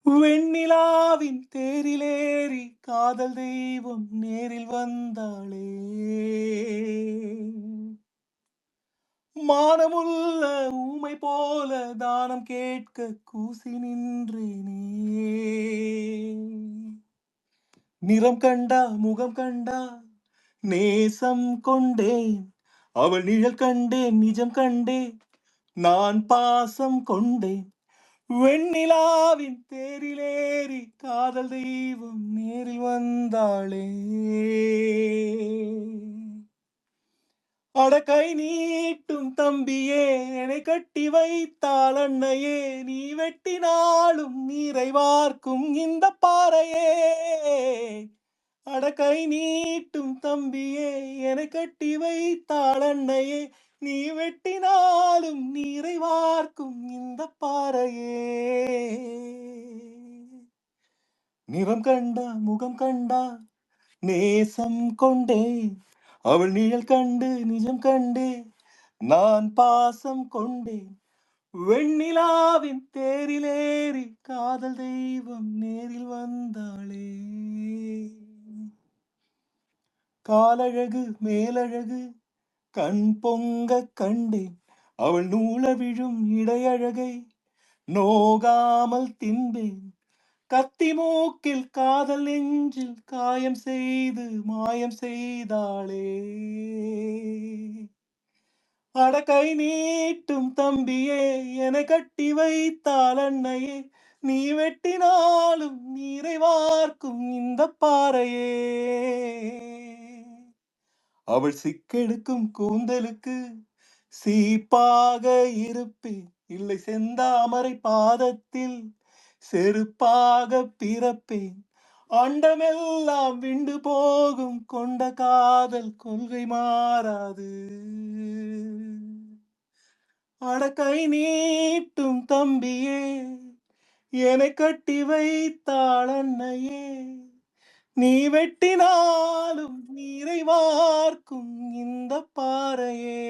வெண்ணிலாவின் தேரிலேறி காதல் தெய்வம் நேரில் வந்தாளே. மானமுள்ள ஊமை போல தானம் கேட்க கூசி நின்றேனே. நிறம் கண்டா முகம் கண்டா நேசம் கொண்டேன், அவள் நிழல் கண்டேன் நிஜம் கண்டேன், நான் பாசம் கொண்டேன். வெண்ணிலாவின் தேரிலேறி காதல் தெய்வம் நேரில் வந்தாளே. அடக்கை நீட்டும் தம்பியே, என்னை கட்டி வைத்தாள் அன்னையே, நீ வெட்டினாலும் நீரை வார்க்கும் இந்த பாறையே. அடக்கை நீட்டும் தம்பியே, என்னை கட்டி வைத்தாள் அன்னையே, நீ வெட்டினாலும் நீரை வார்க்கும் இந்த பாறையே. நிறம் கண்டா முகம் கண்டா நேசம் கொண்டேன், அவள் நிழல் கண்டு நிஜம் கண்டே, நான் பாசம் கொண்டேன். வெண்ணிலாவின் தேரிலேறி காதல் தெய்வம் நேரில் வந்தாளே. காலழகு மேலழகு கண் பொங்க கண்டேன், அவள் நூல விழும் இடையழகை நோகாமல் தின்பேன். கத்தி மூக்கில் காதல் நெஞ்சில் காயம் செய்து மாயம் செய்தாளே. அடக்கை நீட்டும் தம்பியே, என கட்டி வைத்தாள் அன்னையே, நீ வெட்டினாலும் நீரை வார்க்கும் இந்த பாறையே. அவள் சிக்கெடுக்கும் கூந்தலுக்கு சீப்பாக இருப்பேன், இல்லை செந்தாமரை பாதத்தில் செருப்பாக பிறப்பேன். அண்டமெல்லாம் விண்டு போகும் கொண்ட காதல் கொள்கை மாறாது. அடக்கை நீட்டும் தம்பியே, என்னை கட்டி வைத்தாள் அன்னையே, நீ வெட்டினாலும் நீரை வார்க்கும் இந்த பாறையே.